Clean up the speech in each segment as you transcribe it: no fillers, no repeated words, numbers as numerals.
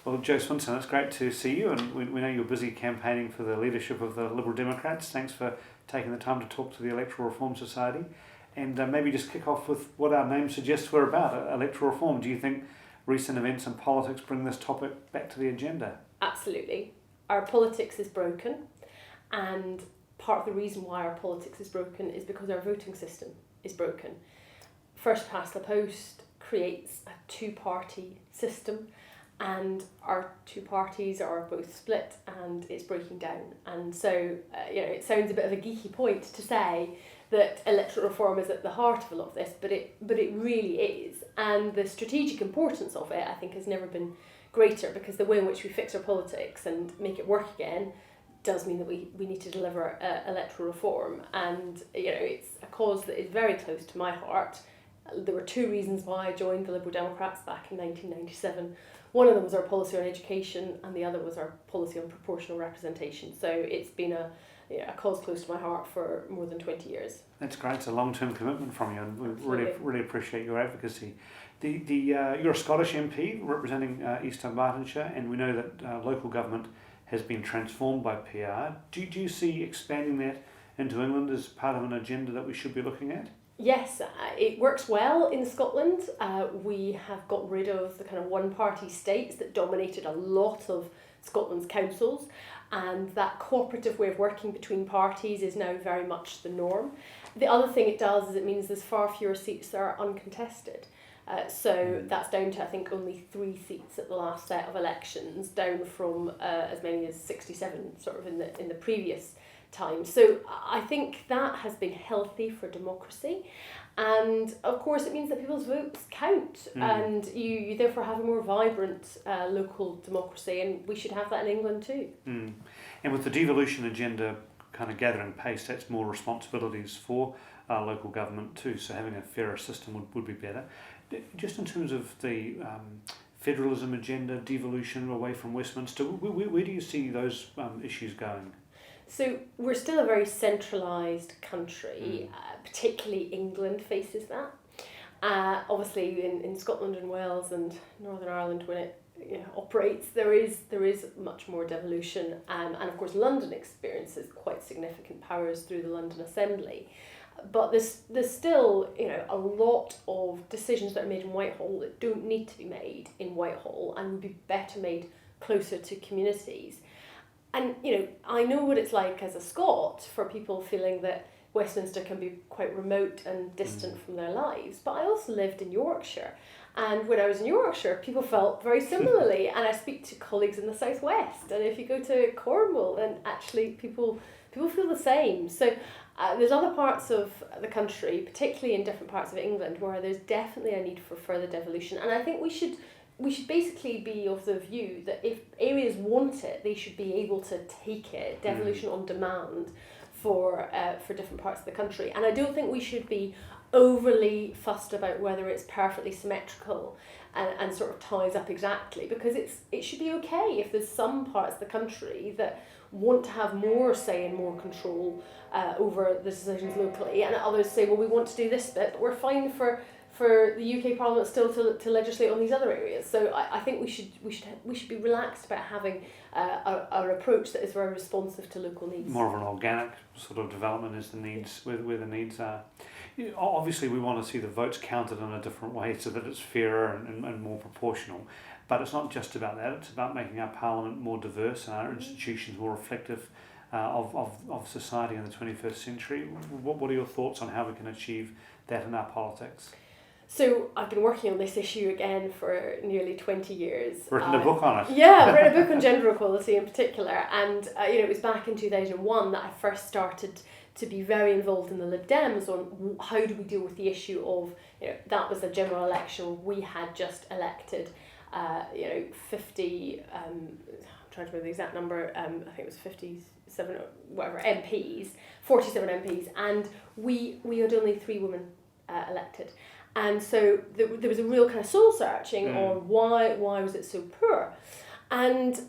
Well, Jo Swinson, it's great to see you, and we know you're busy campaigning for the leadership of the Liberal Democrats. Thanks for taking the time to talk to the Electoral Reform Society. And maybe just kick off with what our name suggests we're about, electoral reform. Do you think recent events in politics bring this topic back to the agenda? Absolutely. Our politics is broken, and part of the reason why our politics is broken is because our voting system is broken. First past the post creates a two-party system, and our two parties are both split and it's breaking down. And so, it sounds a bit of a geeky point to say that electoral reform is at the heart of a lot of this, but it really is. And the strategic importance of it, I think, has never been greater, because the way in which we fix our politics and make it work again does mean that we need to deliver electoral reform. And, it's a cause that is very close to my heart. There were two reasons why I joined the Liberal Democrats back in 1997. One of them was our policy on education, and the other was our policy on proportional representation. So it's been a cause close to my heart for more than 20 years. That's great. It's a long-term commitment from you, and we really appreciate your advocacy. You're a Scottish MP representing East Dunbartonshire, and we know that local government has been transformed by PR. Do you see expanding that into England as part of an agenda that we should be looking at? Yes, it works well in Scotland. We have got rid of the kind of one-party states that dominated a lot of Scotland's councils, and that cooperative way of working between parties is now very much the norm. The other thing it does is it means there's far fewer seats that are uncontested. So that's down to, I think, only 3 seats at the last set of elections, down from as many as 67 sort of in the previous time. So I think that has been healthy for democracy, and of course it means that people's votes count, and you therefore have a more vibrant local democracy, and we should have that in England too. And with the devolution agenda kind of gathering pace, that's more responsibilities for local government too, so having a fairer system would be better. Just in terms of the federalism agenda, devolution away from Westminster, where do you see those issues going? So we're still a very centralised country, particularly England faces that. Obviously in Scotland and Wales and Northern Ireland, when it operates, there is much more devolution, and of course London experiences quite significant powers through the London Assembly. But there's still a lot of decisions that are made in Whitehall that don't need to be made in Whitehall and would be better made closer to communities. And, I know what it's like as a Scot for people feeling that Westminster can be quite remote and distant from their lives. But I also lived in Yorkshire. And when I was in Yorkshire, people felt very similarly. And I speak to colleagues in the southwest. And if you go to Cornwall, then actually people feel the same. So there's other parts of the country, particularly in different parts of England, where there's definitely a need for further devolution. And I think we should basically be of the view that if areas want it, they should be able to take it, devolution on demand for different parts of the country. And I don't think we should be overly fussed about whether it's perfectly symmetrical and sort of ties up exactly, because it should be okay if there's some parts of the country that want to have more say and more control over the decisions locally, and others say, well, we want to do this bit, but we're fine for the UK Parliament still to legislate on these other areas. So I think we should be relaxed about having an approach that is very responsive to local needs. More of an organic sort of development as the needs, where the needs are. Obviously we want to see the votes counted in a different way so that it's fairer and more proportional. But it's not just about that, it's about making our Parliament more diverse and our institutions more reflective of society in the 21st century. What are your thoughts on how we can achieve that in our politics? So I've been working on this issue again for nearly 20 years. Written a book on it. Yeah, I've written a book on gender equality in particular, and it was back in 2001 that I first started to be very involved in the Lib Dems on how do we deal with the issue of, that was a general election, we had just elected 50, I'm trying to remember the exact number, I think it was 57 or whatever MPs, 47 MPs, and we had only 3 women elected. And so there was a real kind of soul searching on why was it so poor. And,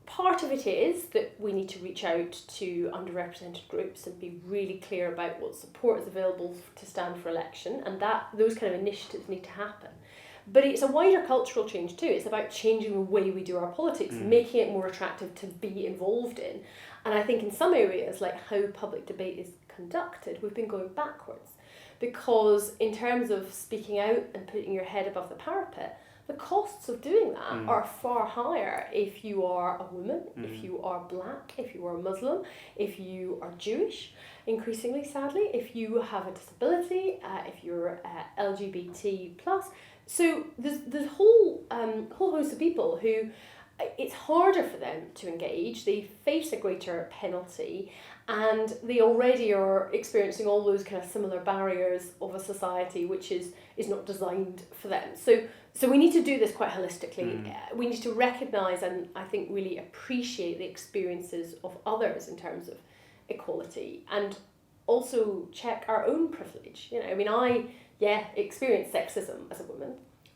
part of it is that we need to reach out to underrepresented groups and be really clear about what support is available to stand for election, and that those kind of initiatives need to happen. But it's a wider cultural change too. It's about changing the way we do our politics, making it more attractive to be involved in. And I think in some areas, like how public debate is conducted, we've been going backwards. Because in terms of speaking out and putting your head above the parapet, the costs of doing that are far higher if you are a woman, if you are black, if you are Muslim, if you are Jewish, increasingly sadly, if you have a disability, if you're LGBT plus. So there's whole host of people who it's harder for them to engage, they face a greater penalty, and they already are experiencing all those kind of similar barriers of a society which is not designed for them. So we need to do this quite holistically. We need to recognise and I think really appreciate the experiences of others in terms of equality, and also check our own privilege. You know, I mean, I experienced sexism as a woman,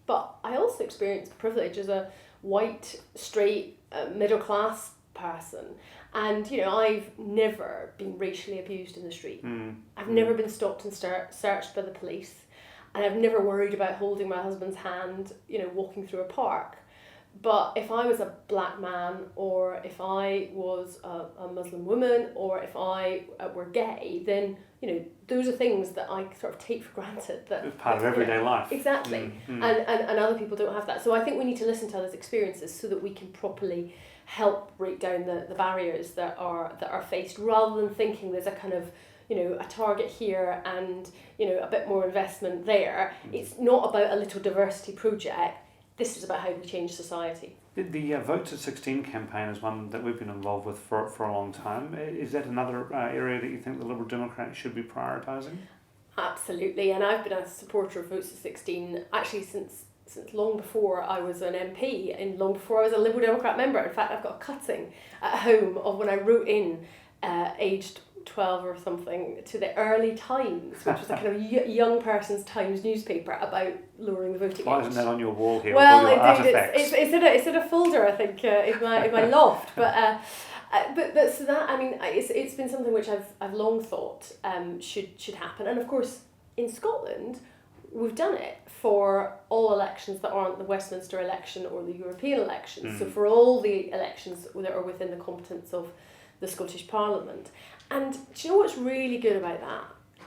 but I also experienced privilege as a white, straight, middle class person. And, you know, I've never been racially abused in the street. I've never been stopped and searched by the police. And I've never worried about holding my husband's hand, you know, walking through a park. But if I was a black man, or if I was a Muslim woman, or if I were gay, then, you know, those are things that I sort of take for granted. That it's part of everyday life. Exactly. And other people don't have that. So I think we need to listen to others' experiences so that we can properly help break down the barriers that are faced, rather than thinking there's a kind of, you know, a target here and, you know, a bit more investment there. It's not about a little diversity project. This is about how we change society. The Vote to 16 campaign is one that we've been involved with for a long time. Is that another area that you think the Liberal Democrats should be prioritising? Absolutely, and I've been a supporter of Vote to 16 actually since long before I was an MP and long before I was a Liberal Democrat member. In fact, I've got a cutting at home of when I wrote in, aged 12 or something, to the Early Times, which was a kind of young person's Times newspaper about lowering the voting age. Why isn't that on your wall here? Well, with all your it's in a folder, I think, in my loft. But so that, I mean, it's been something which I've long thought should happen. And of course, in Scotland, we've done it for all elections that aren't the Westminster election or the European elections. So for all the elections that are within the competence of the Scottish Parliament. And do you know what's really good about that?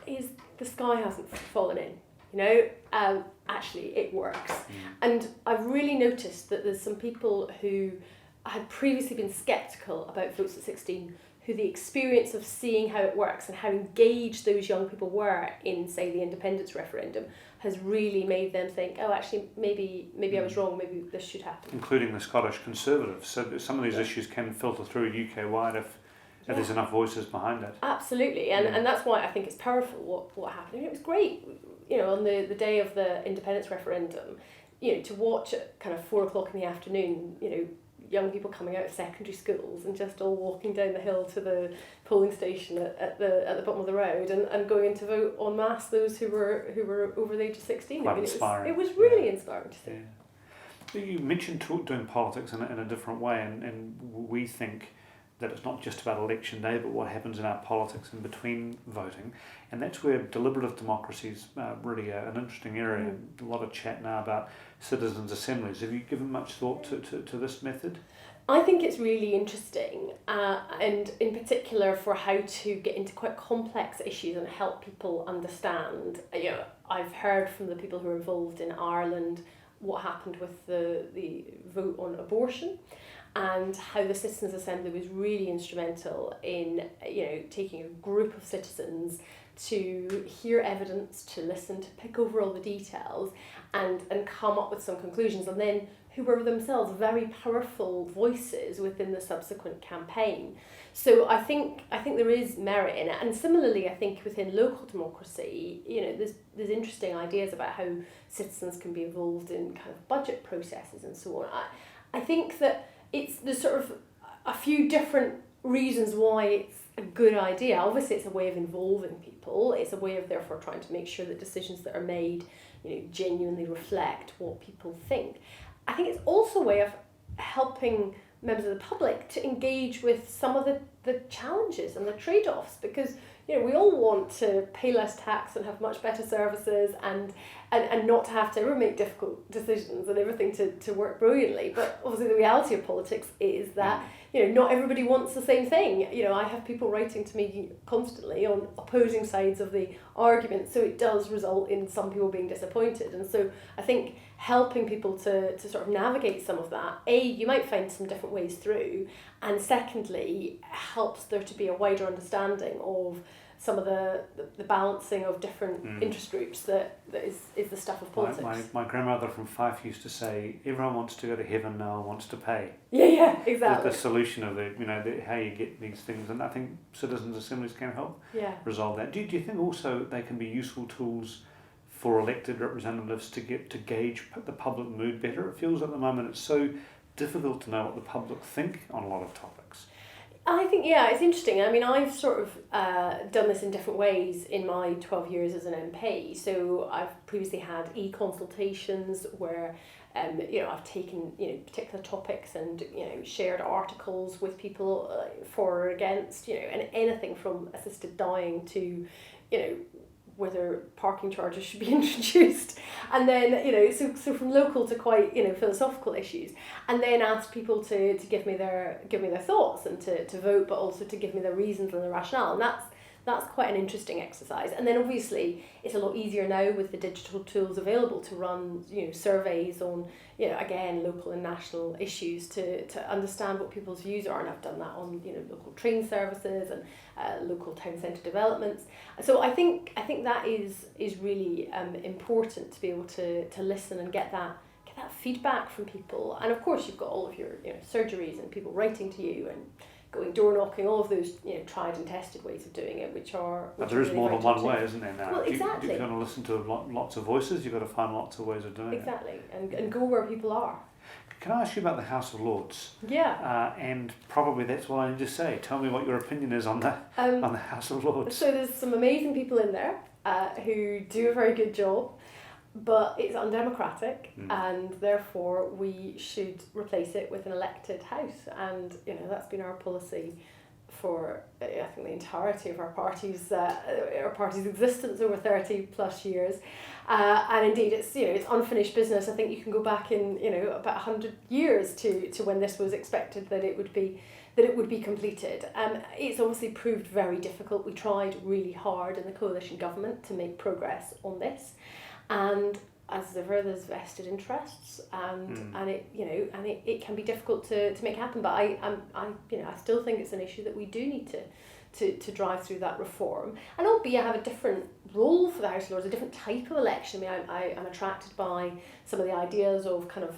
Is the sky hasn't fallen in. You know, actually it works. And I've really noticed that there's some people who had previously been sceptical about Votes at 16, who the experience of seeing how it works and how engaged those young people were in, say, the independence referendum has really made them think, oh, actually, maybe I was wrong, maybe this should happen. Including the Scottish Conservatives. So some of these issues can filter through UK-wide if there's enough voices behind it. Absolutely, and that's why I think it's powerful what happened. It was great, you know, on the day of the independence referendum, you know, to watch at kind of 4:00 in the afternoon, you know, young people coming out of secondary schools and just all walking down the hill to the polling station at the bottom of the road and going to vote en masse, those who were over the age of 16. Quite I mean, inspiring. It was really inspiring to see. Yeah. You mentioned doing politics in a different way, and we think that it's not just about election day, but what happens in our politics in between voting. And that's where deliberative democracy is really an interesting area. A lot of chat now about citizens' assemblies. Have you given much thought to this method? I think it's really interesting, and in particular for how to get into quite complex issues and help people understand. You know, I've heard from the people who are involved in Ireland what happened with the vote on abortion, and how the Citizens' Assembly was really instrumental in, you know, taking a group of citizens to hear evidence, to listen, to pick over all the details and come up with some conclusions, and then who were themselves very powerful voices within the subsequent campaign. So I think there is merit in it. And similarly, I think within local democracy, you know, there's interesting ideas about how citizens can be involved in kind of budget processes and so on. I think that there's sort of a few different reasons why it's a good idea. Obviously, it's a way of involving people. It's a way of therefore trying to make sure that decisions that are made, you know, genuinely reflect what people think. I think it's also a way of helping members of the public to engage with some of the challenges and the trade-offs, because we all want to pay less tax and have much better services and not to have to ever make difficult decisions and everything to work brilliantly. But obviously the reality of politics is that not everybody wants the same thing. I have people writing to me constantly on opposing sides of the argument, so it does result in some people being disappointed. And so I think helping people to sort of navigate some of that, you might find some different ways through, and secondly, helps there to be a wider understanding of some of the balancing of different interest groups that is the stuff of politics. My grandmother from Fife used to say, everyone wants to go to heaven, no one wants to pay. Yeah, exactly. The solution of how you get these things, and I think citizens' assemblies can help resolve that. Do you think also they can be useful tools for elected representatives to gauge the public mood better? It feels at the moment it's so difficult to know what the public think on a lot of topics. I think, it's interesting. I mean, I've sort of done this in different ways in my 12 years as an MP. So I've previously had e-consultations where, I've taken, particular topics and, shared articles with people for or against, and anything from assisted dying to, whether parking charges should be introduced, and then so from local to quite philosophical issues, and then ask people to give me their thoughts and to vote, but also to give me their reasons and the rationale, and that's quite an interesting exercise. And then obviously it's a lot easier now with the digital tools available to run surveys on again local and national issues to understand what people's views are, and I've done that on local train services and local town centre developments. So I think that is really important to be able to listen and get that feedback from people. And of course you've got all of your surgeries and people writing to you and going door knocking, all of those tried and tested ways of doing it, which are. But there is more than one way, isn't there now? Well, exactly. You've got to listen to lots of voices. You've got to find lots of ways of doing it. Exactly, and go where people are. Can I ask you about the House of Lords? Yeah. And probably that's what I need to say. Tell me what your opinion is on the House of Lords. So there's some amazing people in there who do a very good job, but it's undemocratic, and therefore we should replace it with an elected house. And that's been our policy for I think the entirety of our party's existence over 30 plus years, and indeed it's it's unfinished business. I think you can go back in about 100 years to when this was expected that it would be completed. It's obviously proved very difficult. We tried really hard in the coalition government to make progress on this, and as ever there's vested interests, and it can be difficult to make happen. But I still think it's an issue that we do need to drive through that reform. And albeit I have a different role for the House of Lords, a different type of election. I mean, I'm attracted by some of the ideas of kind of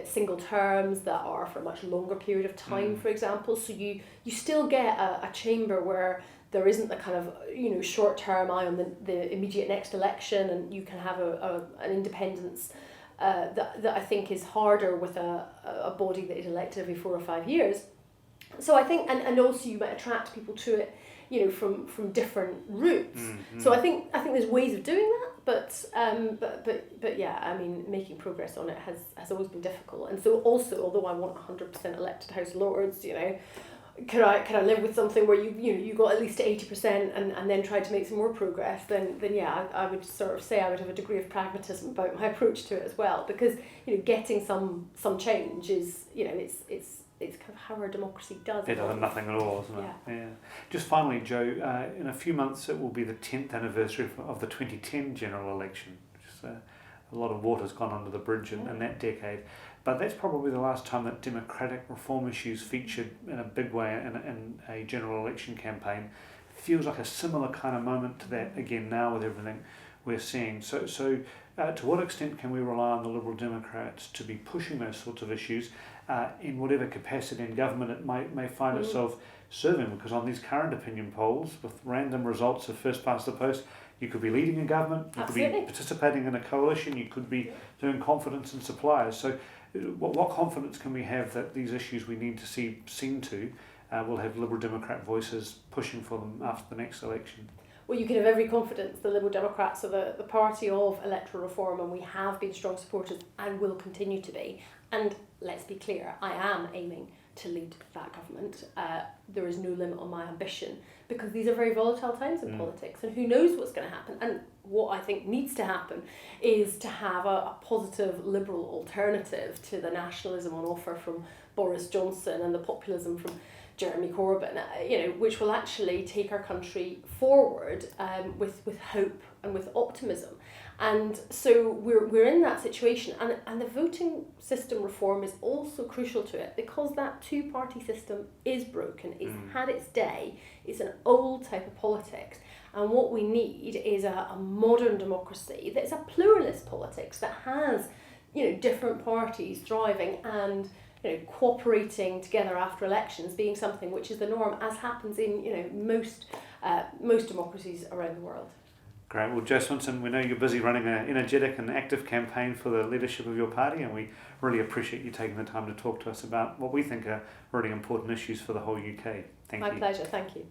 single terms that are for a much longer period of time, for example. So you still get a chamber where there isn't the kind of short term eye on the immediate next election, and you can have an independence that I think is harder with a body that is elected every 4 or 5 years. So I think, and also you might attract people to it, from different routes. So I think there's ways of doing that, but yeah, I mean, making progress on it has always been difficult. And so also, although I want 100% elected House of Lords, could I live with something where you got at least to 80% and then tried to make some more progress, then yeah, I would sort of say I would have a degree of pragmatism about my approach to it as well, because getting some change is it's kind of how our democracy does. Better than nothing at all, isn't it? Yeah. Just finally, Jo, in a few months it will be the 10th anniversary of the 2010 general election, which is a lot of water's gone under the bridge in that decade. But that's probably the last time that democratic reform issues featured in a big way in a general election campaign. It feels like a similar kind of moment to that again now with everything we're seeing. So to what extent can we rely on the Liberal Democrats to be pushing those sorts of issues in whatever capacity in government it may find itself serving? Because on these current opinion polls, with random results of first past the post, you could be leading a government, you could be participating in a coalition, you could be doing confidence in suppliers. So what confidence can we have that these issues we need to see seen to will have Liberal Democrat voices pushing for them after the next election? Well, you can have every confidence the Liberal Democrats are the party of electoral reform, and we have been strong supporters and will continue to be. And let's be clear, I am aiming to lead that government. There is no limit on my ambition, because these are very volatile times in politics, and who knows what's going to happen. And what I think needs to happen is to have a positive liberal alternative to the nationalism on offer from Boris Johnson and the populism from Jeremy Corbyn, which will actually take our country forward with hope and with optimism. And so we're in that situation, and the voting system reform is also crucial to it, because that two-party system is broken. It's had its day. It's an old type of politics, and what we need is a modern democracy that's a pluralist politics that has different parties thriving and cooperating together after elections being something which is the norm, as happens in most democracies around the world. Great. Well, Jo Swinson, we know you're busy running an energetic and active campaign for the leadership of your party, and we really appreciate you taking the time to talk to us about what we think are really important issues for the whole UK. Thank you. My pleasure. Thank you.